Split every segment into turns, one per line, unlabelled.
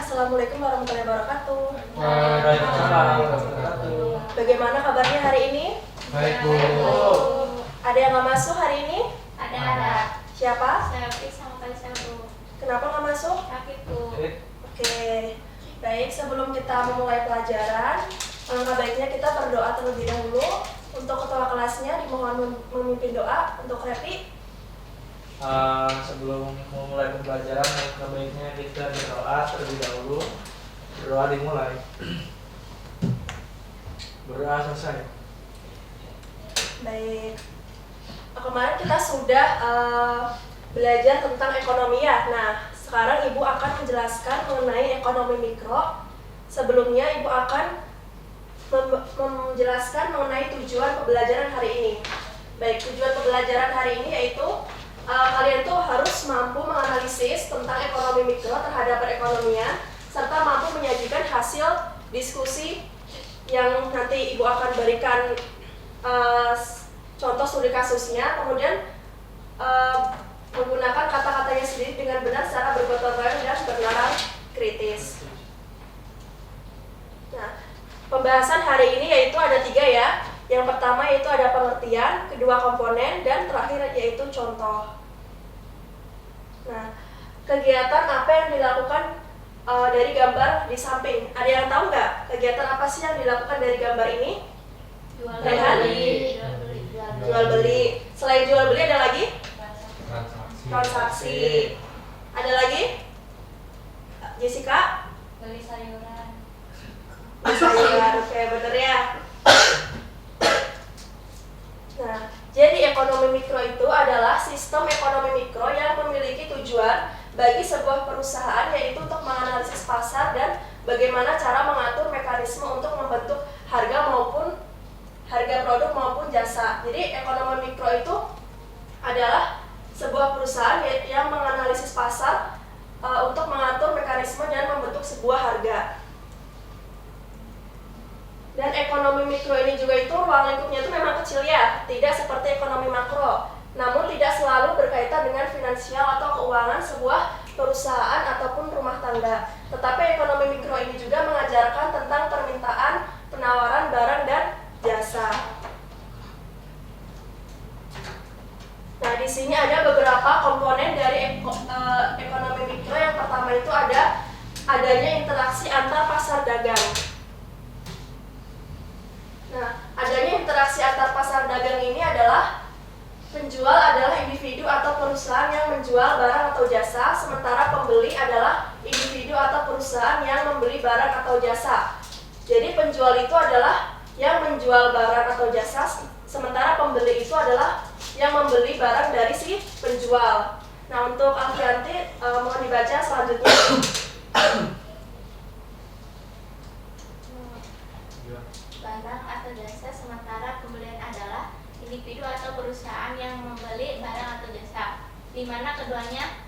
Assalamualaikum warahmatullahi wabarakatuh.
Waalaikumsalam warahmatullahi wabarakatuh.
Bagaimana kabarnya hari ini?
Baik, Bu.
Ada yang nggak masuk hari ini?
Ada.
Siapa?
Saya Fik sama Kalisa, Bu.
Kenapa nggak masuk?
Sakit, Bu.
Oke, baik. Sebelum kita memulai pelajaran, alangkah baiknya kita berdoa terlebih dahulu. Untuk ketua kelasnya dimohon memimpin doa untuk Happy.
Sebelum memulai pembelajaran, alangkah baiknya kita berdoa terlebih dahulu. Berdoa dimulai. Berdoa selesai.
Baik. Kemarin kita sudah belajar tentang ekonomi ya. Nah, sekarang Ibu akan menjelaskan mengenai ekonomi mikro. Sebelumnya Ibu akan menjelaskan mengenai tujuan pembelajaran hari ini. Baik, tujuan pembelajaran hari ini yaitu kalian tuh harus mampu menganalisis tentang ekonomi mikro terhadap perekonomian serta mampu menyajikan hasil diskusi yang nanti Ibu akan berikan contoh studi kasusnya, kemudian menggunakan kata-katanya sendiri dengan benar secara bergotong royong dan bernalar kritis. Nah, pembahasan hari ini yaitu ada 3 ya. Yang pertama yaitu ada pengertian, kedua komponen, dan terakhir yaitu contoh. Nah, kegiatan apa yang dilakukan dari gambar di samping? Ada yang tahu nggak kegiatan apa sih yang dilakukan dari gambar ini?
Jual
Rehan?
beli.
Jual beli. Selain jual beli ada lagi?
Transaksi.
Transaksi. Ada lagi? Jessica?
Beli sayuran.
Sayuran. Oke, bener ya. Nah, jadi ekonomi mikro itu adalah sistem ekonomi mikro yang memiliki tujuan bagi sebuah perusahaan, yaitu untuk menganalisis pasar dan bagaimana cara mengatur mekanisme untuk membentuk harga produk maupun jasa. Jadi ekonomi mikro itu adalah sebuah perusahaan yang menganalisis pasar untuk mengatur mekanisme dan membentuk sebuah harga. Dan ekonomi mikro ini juga itu ruang lingkupnya itu memang kecil ya, tidak seperti ekonomi makro. Namun tidak selalu berkaitan dengan finansial atau keuangan sebuah perusahaan ataupun rumah tangga. Tetapi ekonomi mikro ini juga mengajarkan tentang permintaan, penawaran barang dan jasa. Nah, di sini ada beberapa komponen dari ekonomi mikro. Yang pertama itu adanya interaksi antar pasar dagang. Nah, adanya interaksi antar pasar dagang ini adalah penjual adalah individu atau perusahaan yang menjual barang atau jasa, sementara pembeli adalah individu atau perusahaan yang membeli barang atau jasa. Jadi penjual itu adalah yang menjual barang atau jasa, sementara pembeli itu adalah yang membeli barang dari si penjual. Nah, untuk Alfianti mohon dibaca selanjutnya.
Barang atau jasa, sementara pembelian adalah individu atau perusahaan yang membeli barang atau jasa, di mana keduanya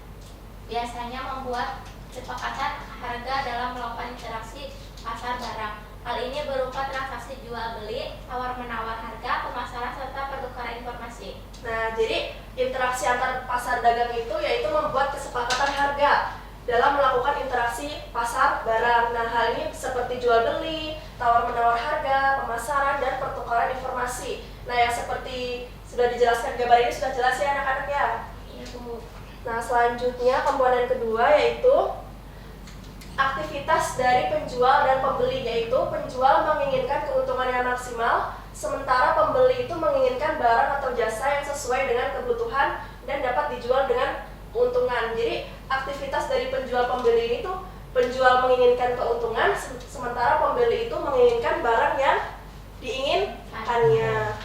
biasanya membuat kesepakatan harga dalam melakukan interaksi pasar barang. Hal ini berupa transaksi jual beli, tawar menawar harga, pemasaran serta pertukaran informasi.
Nah, jadi interaksi antar pasar dagang itu yaitu membuat kesepakatan harga dalam melakukan interaksi pasar barang. Nah, hal ini seperti jual beli, tawar menawar harga, pemasaran, dan pertukaran informasi. Nah, yang seperti sudah dijelaskan gambar ini sudah jelas ya anak-anak ya.
Iya, Bu.
Nah, selanjutnya komponen kedua yaitu aktivitas dari penjual dan pembeli, yaitu penjual menginginkan keuntungan yang maksimal, sementara pembeli itu menginginkan barang atau jasa yang sesuai dengan kebutuhan dan dapat dijual dengan keuntungan. Jadi aktivitas dari penjual pembeli ini tuh penjual menginginkan keuntungan, sementara pembeli itu menginginkan barang yang diinginkannya.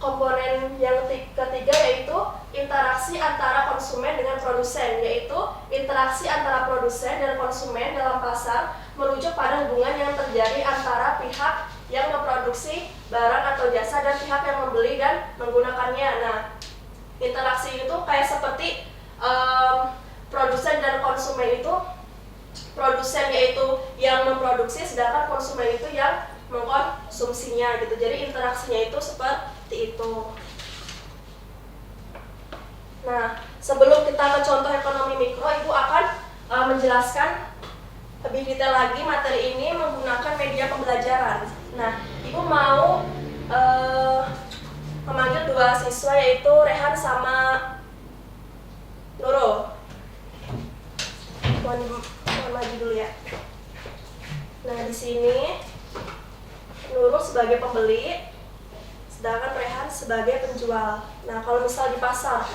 Komponen yang ketiga yaitu interaksi antara konsumen dengan produsen, yaitu interaksi antara produsen dan konsumen dalam pasar merujuk pada hubungan yang terjadi antara pihak yang memproduksi barang atau jasa dan pihak yang membeli dan menggunakannya. Nah, interaksi itu kayak seperti produsen dan konsumen itu, produsen yaitu yang memproduksi, sedangkan konsumen itu yang mengkonsumsinya gitu. Jadi interaksinya itu seperti itu. Nah, sebelum kita ke contoh ekonomi mikro, Ibu akan menjelaskan lebih detail lagi materi ini menggunakan media pembelajaran. Nah, Ibu mau memanggil dua siswa yaitu Rehan sama Nurul. Mohon maju dulu ya. Nah, di sini Nurul sebagai pembeli, sedangkan Rehan sebagai penjual. Nah, kalau misal di pasar,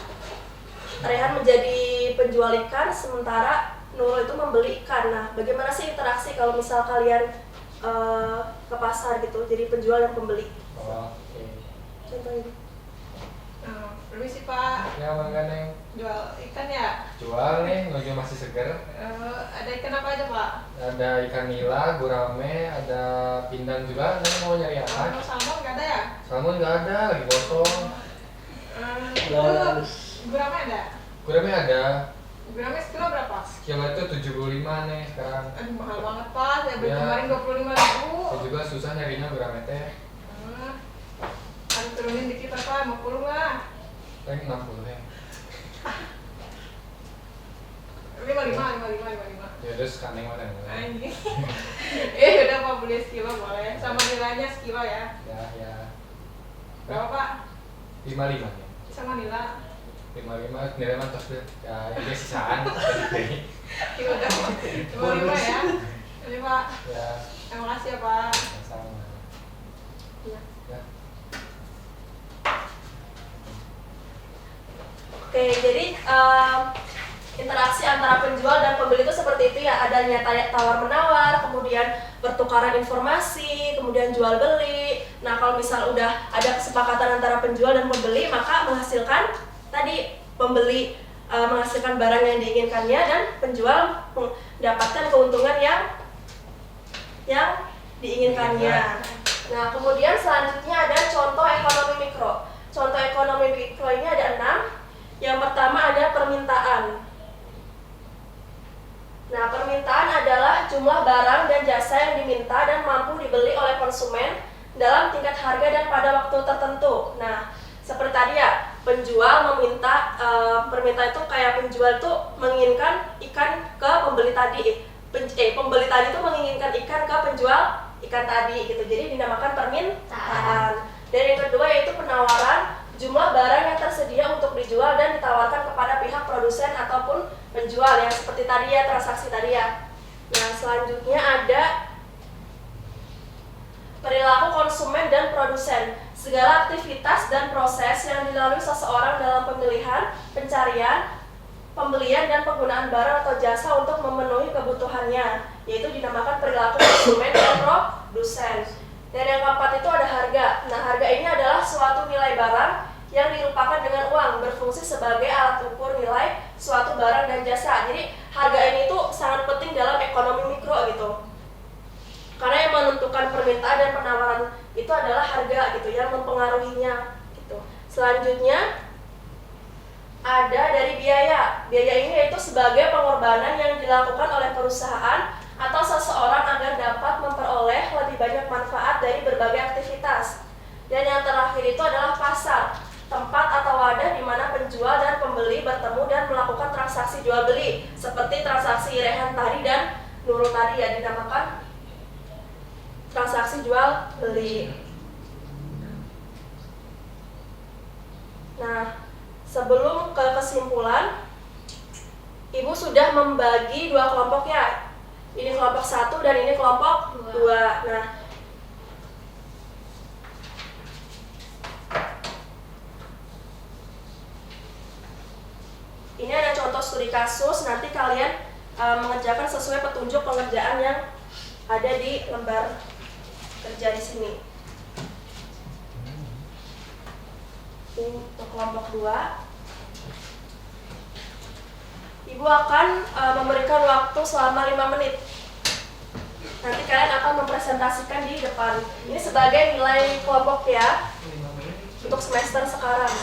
Rehan menjadi penjual ikan, sementara Nurul itu membeli ikan. Nah, bagaimana sih interaksi kalau misal kalian ke pasar gitu, jadi penjual dan pembeli?
Oke.
Contohnya.
Permisi Pak,
Ya, Bang Ganeng.
jual ikan ya?
Jual nih, nuju masih seger.
Ada ikan apa aja Pak?
Ada ikan nila, gurame, ada pindang juga. Nanti mau nyari apa?
Kalau salmon nggak ada ya?
Salmon nggak ada, lagi kosong.
Gurame ada?
Gurame ada.
Gurame sekilo berapa?
Kilo itu 75 nih sekarang.
Aduh mahal banget Pak, saya beli
Ya.
kemarin 25.000.
Saya juga susah nyarinya gurame teh.
Harus turunin dikit Pak, 50 lah.
Paling 60 ya.
55.
Ya udah sekaneng mana nih?
Anjing. Udah Pak, beli sekilo boleh. Sama nilainya sekilo ya.
Ya.
Berapa Pak?
55 ya.
Sama nila.
55 nilai mah tos deh. Ya, ini sisaan.
Ya udah 55 ya. Ini Pak.
Ya,
Terima kasih ya Pak.
sama.
Ya.
Ya.
Oke, jadi interaksi antara penjual dan pembeli itu seperti itu ya, adanya tawar-menawar, kemudian pertukaran informasi, kemudian jual beli. Nah, kalau misal udah ada kesepakatan antara penjual dan pembeli, maka menghasilkan tadi pembeli menghasilkan barang yang diinginkannya dan penjual mendapatkan keuntungan yang diinginkannya. Nah, kemudian selanjutnya ada contoh ekonomi mikro. Contoh ekonomi mikro ini ada 6. Yang pertama ada permintaan. Nah, permintaan adalah jumlah barang dan jasa yang diminta dan mampu dibeli oleh konsumen dalam tingkat harga dan pada waktu tertentu. Nah, seperti tadi ya, penjual meminta, permintaan itu kayak penjual itu menginginkan ikan ke pembeli tadi. Pembeli tadi itu menginginkan ikan ke penjual ikan tadi gitu. Jadi dinamakan permintaan. Dan yang kedua yaitu penawaran, jumlah barang yang tersedia untuk dijual dan ditawarkan kepada pihak produsen ataupun penjual yang seperti tadi ya, transaksi tadi ya. Nah, selanjutnya ada perilaku konsumen dan produsen. Segala aktivitas dan proses yang dilalui seseorang dalam pemilihan, pencarian, pembelian dan penggunaan barang atau jasa untuk memenuhi kebutuhannya, yaitu dinamakan perilaku konsumen dan produsen. Dan yang keempat itu ada harga. Nah, harga ini adalah suatu nilai barang yang dirupakan dengan uang, berfungsi sebagai alat ukur nilai suatu barang dan jasa. Jadi harga ini tuh sangat penting dalam ekonomi mikro gitu, karena yang menentukan permintaan dan penawaran itu adalah harga gitu, yang mempengaruhinya gitu. Selanjutnya ada dari biaya. Biaya ini yaitu sebagai pengorbanan yang dilakukan oleh perusahaan atau seseorang agar dapat memperoleh lebih banyak manfaat dari berbagai aktivitas. Dan yang terakhir itu adalah pasar, tempat atau wadah di mana penjual dan pembeli bertemu dan melakukan transaksi jual beli, seperti transaksi Rehan tadi dan Nurul tadi ya, dinamakan transaksi jual beli. Nah, sebelum ke kesimpulan, Ibu sudah membagi dua kelompok ya. Ini kelompok 1 dan ini kelompok 2. Nah, ini ada contoh studi kasus. Nanti kalian mengerjakan sesuai petunjuk pengerjaan yang ada di lembar kerja di sini. Ini untuk kelompok 2. Ibu akan memberikan waktu selama 5 menit. Nanti kalian akan mempresentasikan di depan. Ini sebagai nilai kelompok ya, untuk semester sekarang.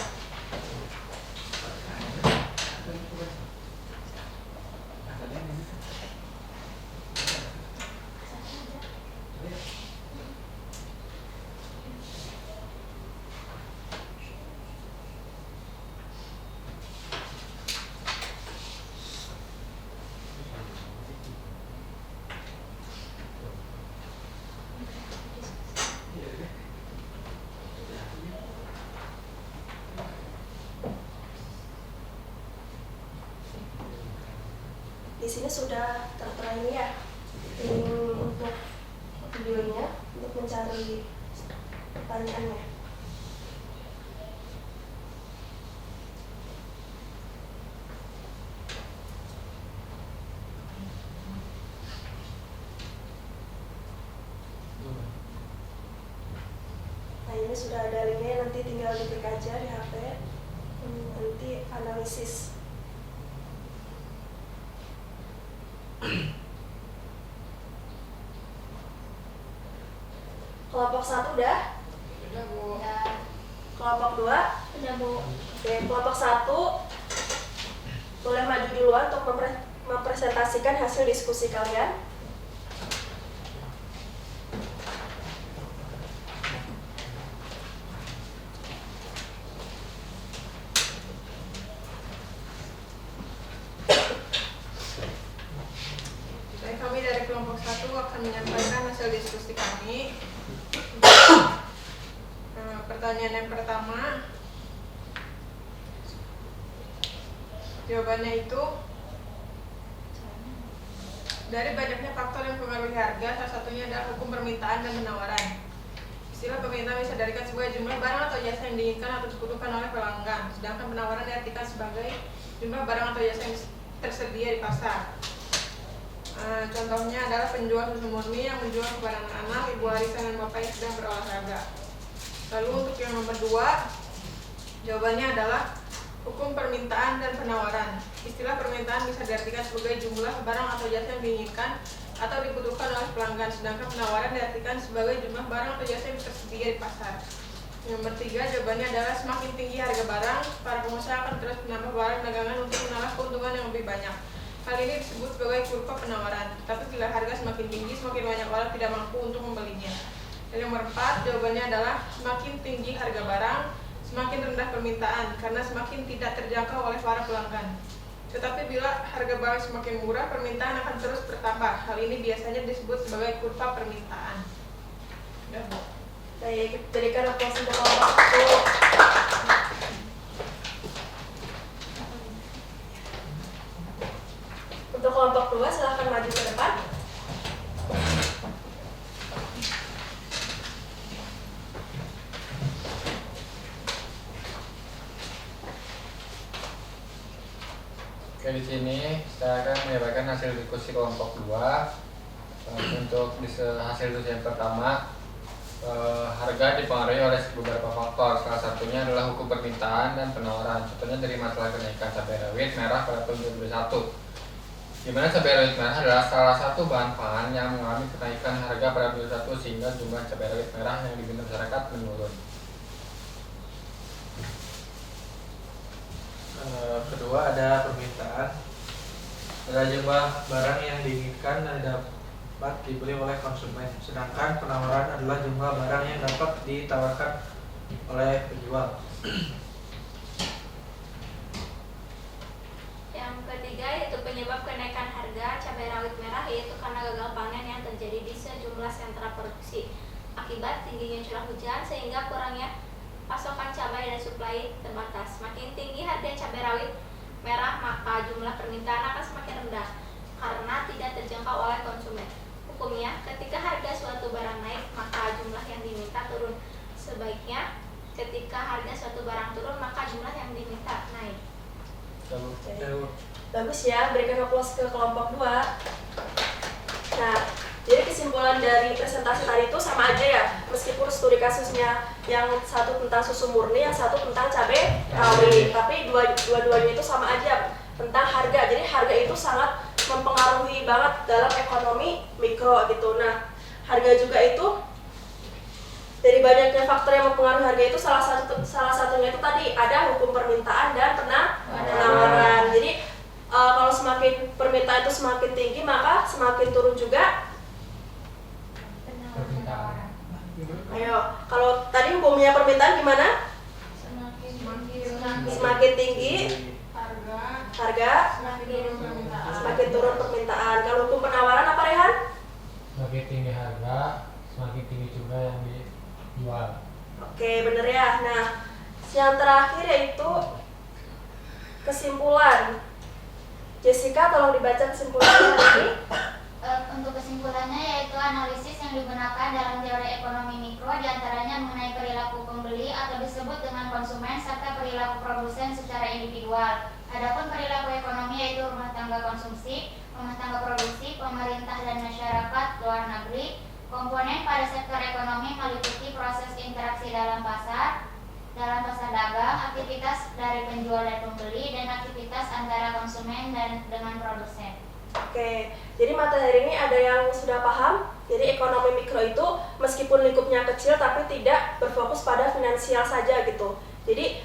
sini sudah tertera ini ya, untuk videonya untuk mencari pertanyaannya. Nah ini sudah ada linknya, nanti tinggal diklik aja di HP, nanti analisis. Kelompok 1 udah?
Udah Bu.
Ya,
Kelompok 2?
udah Bu.
Oke, kelompok 1 boleh maju duluan untuk mempresentasikan hasil diskusi kalian.
Baik, kami dari kelompok 1 akan menyampaikan hasil diskusi kami. Pertanyaan yang pertama, jawabannya itu dari banyaknya faktor yang mempengaruhi harga, salah satunya adalah hukum permintaan dan penawaran. Istilah permintaan bisa diartikan sebagai jumlah barang atau jasa yang diinginkan atau dibutuhkan oleh pelanggan, sedangkan penawaran diartikan sebagai jumlah barang atau jasa yang tersedia di pasar. Contohnya adalah penjual susu murni yang menjual kepada anak-anak, ibu arisan dan bapak yang sedang berolahraga. Lalu untuk yang nomor 2, jawabannya adalah hukum permintaan dan penawaran. Istilah permintaan bisa diartikan sebagai jumlah barang atau jasa yang diinginkan atau dibutuhkan oleh pelanggan, sedangkan penawaran diartikan sebagai jumlah barang atau jasa yang tersedia di pasar. Yang nomor 3, jawabannya adalah semakin tinggi harga barang, para pengusaha akan terus menambah barang dagangan untuk menambah keuntungan yang lebih banyak. Hal ini disebut sebagai kurva penawaran. Tetapi bila harga semakin tinggi, semakin banyak orang tidak mampu untuk membelinya. Dan yang nomor 4, jawabannya adalah semakin tinggi harga barang, semakin rendah permintaan karena semakin tidak terjangkau oleh para pelanggan. Tetapi bila harga barang semakin murah, permintaan akan terus bertambah. Hal ini biasanya disebut sebagai kurva permintaan. Ya, Bu.
Baik, berikan aplaus untuk kelompok 1. Untuk kelompok 2 silahkan maju ke depan.
Oke, di sini saya akan menyampaikan hasil diskusi kelompok 2. Untuk hasil diskusi yang pertama, harga dipengaruhi oleh beberapa faktor. Salah satunya adalah hukum permintaan dan penawaran. Contohnya dari masalah kenaikan cabai rawit merah pada tahun 2021, di mana cabai rawit merah adalah salah satu bahan pangan yang mengalami kenaikan harga pada 2021 sehingga jumlah cabai rawit merah yang diminta masyarakat menurun.
Kedua ada permintaan, ada jumlah barang yang diinginkan dan dapat dibeli oleh konsumen, sedangkan penawaran adalah jumlah barang yang dapat ditawarkan oleh penjual.
Yang ketiga yaitu penyebab kenaikan harga cabai rawit merah, yaitu karena gagal panen yang terjadi di sejumlah sentra produksi akibat tingginya curah hujan sehingga kurangnya pasokan cabai dan suplai terbatas. Semakin tinggi harga cabai rawit merah, maka jumlah permintaan akan semakin rendah karena tidak terjangkau oleh konsumen. Hukumnya, ketika harga suatu barang naik, maka jumlah yang diminta turun. Sebaiknya, ketika harga suatu barang turun, maka jumlah yang diminta naik.
Bagus ya, berikan aplaus ke kelompok 2. Nah, jadi kesimpulan dari presentasi tadi itu sama aja ya, meskipun studi kasusnya yang satu tentang susu murni, yang satu tentang cabai rawit, tapi dua-duanya itu sama aja tentang harga. Jadi harga itu sangat mempengaruhi banget dalam ekonomi mikro gitu. Nah, harga juga itu dari banyaknya faktor yang mempengaruhi harga itu salah satunya itu tadi ada hukum permintaan dan penawaran. Jadi kalau semakin permintaan itu semakin tinggi, maka semakin turun juga
Permintaan.
Ayo, kalau tadi hukumnya permintaan gimana? Semakin tinggi harga, semakin turun permintaan. Kalau hukum penawaran apa, Rehan?
Semakin tinggi harga, semakin tinggi juga yang dijual.
Oke, bener ya. Nah, yang terakhir yaitu kesimpulan. Jessica, tolong dibaca kesimpulannya hari ini.
Untuk kesimpulannya yaitu analisis yang digunakan dalam teori ekonomi mikro diantaranya mengenai perilaku pembeli atau disebut dengan konsumen serta perilaku produsen secara individual. Adapun perilaku ekonomi yaitu rumah tangga konsumsi, rumah tangga produksi, pemerintah dan masyarakat luar negeri. Komponen pada sektor ekonomi meliputi proses interaksi dalam pasar dagang, aktivitas dari penjual dan pembeli, dan aktivitas antara konsumen dan dengan produsen.
Oke, jadi materi hari ini ada yang sudah paham. Jadi ekonomi mikro itu meskipun lingkupnya kecil tapi tidak berfokus pada finansial saja gitu. Jadi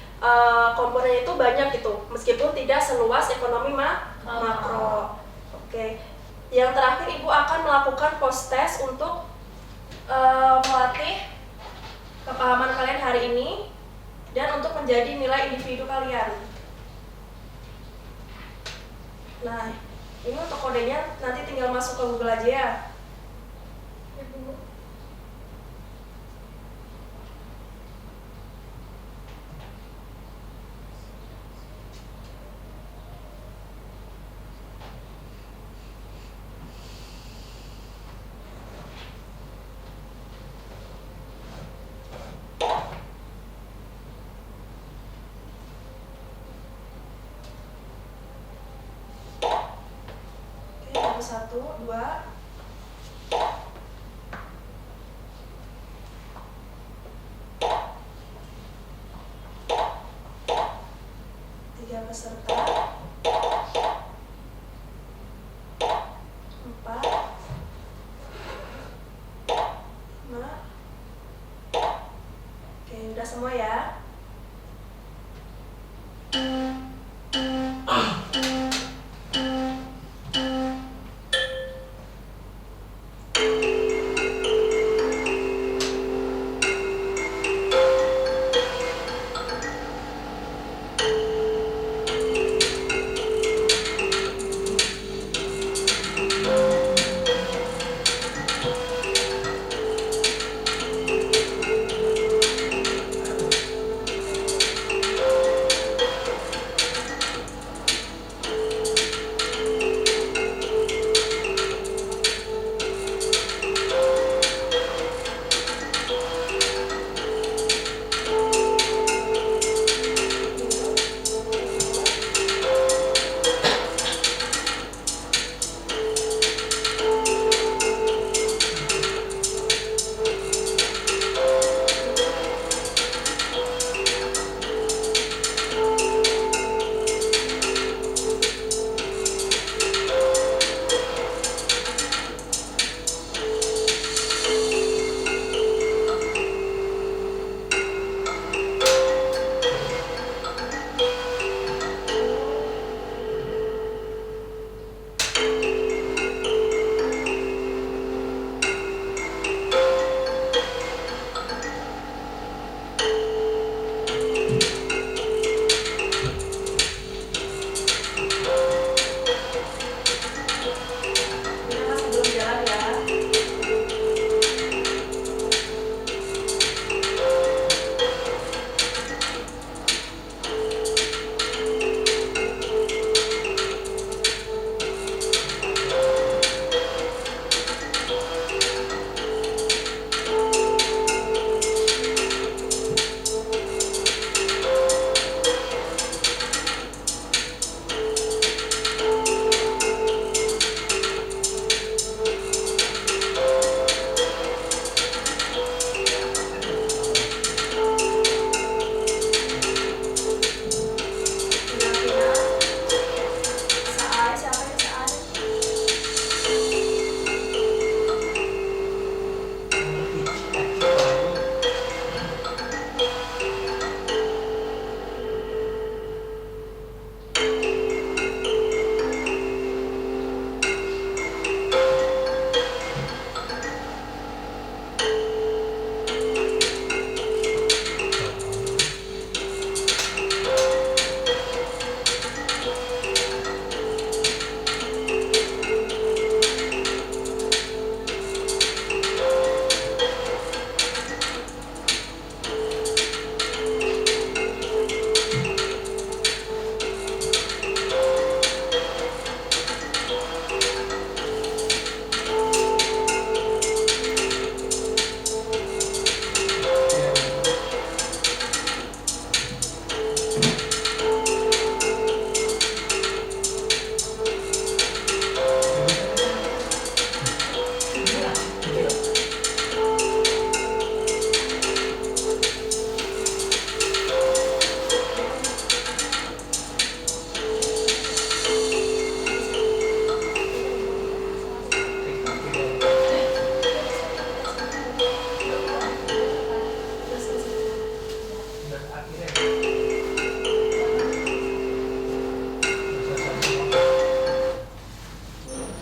komponennya itu banyak gitu, meskipun tidak seluas ekonomi makro. Oke, yang terakhir Ibu akan melakukan post test untuk melatih kepahaman kalian hari ini dan untuk menjadi nilai individu kalian. Nah, ini untuk kodenya nanti tinggal masuk ke Google aja ya. Oke, 1, 2. Tiga peserta. 4, 5. Oke, udah semua ya.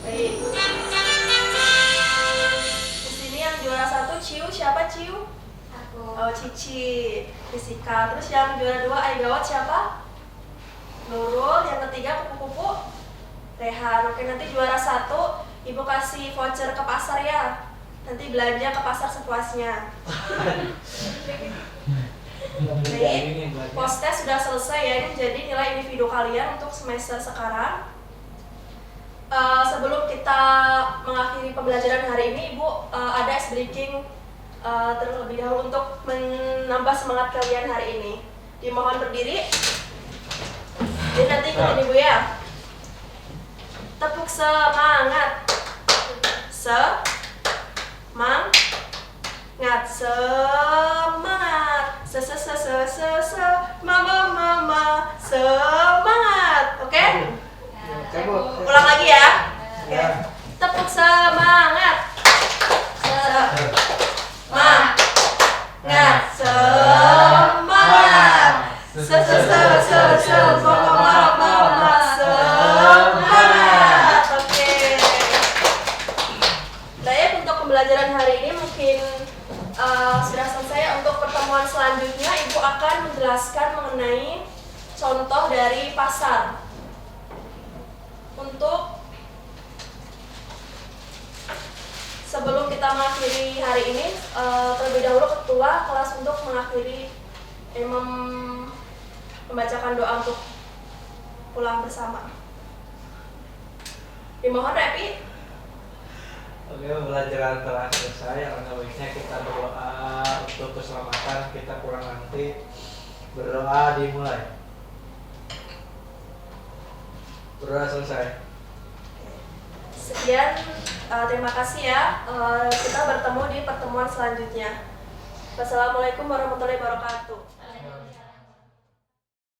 Baik. Di sini yang juara 1 Ciu, siapa Ciu?
Aku.
Oh, Cici, fisika. Terus yang juara 2 Aigawat siapa? Nurul. Yang ketiga kupu-kupu? Rehan. Oke, nanti juara 1 Ibu kasih voucher ke pasar ya. Nanti belanja ke pasar sepuasnya. Baik, post test sudah selesai ya. Ini jadi nilai individu kalian untuk semester sekarang. Sebelum kita mengakhiri pembelajaran hari ini, Ibu ada ice breaking terlebih dahulu untuk menambah semangat kalian hari ini. Dimohon berdiri. Jadi nanti ikutin Ibu ya. Tepuk semangat. Semangat. Mama semangat. Oke? Ulang lagi ya. Oke. Tepuk semangat. Semangat. Semangat. Semangat. Oke. Baik, untuk pembelajaran hari ini mungkin sudah selesai. Untuk pertemuan selanjutnya Ibu akan menjelaskan mengenai contoh dari pasar. Untuk sebelum kita mengakhiri hari ini, terlebih dahulu ketua kelas untuk mengakhiri membacakan doa untuk pulang bersama. Dimohon Repi.
Oke, pembelajaran telah selesai. Alangkah baiknya kita berdoa untuk keselamatan kita pulang nanti. Berdoa dimulai. Berdoa selesai.
Sekian, terima kasih ya. Kita bertemu di pertemuan selanjutnya. Wassalamualaikum warahmatullahi wabarakatuh.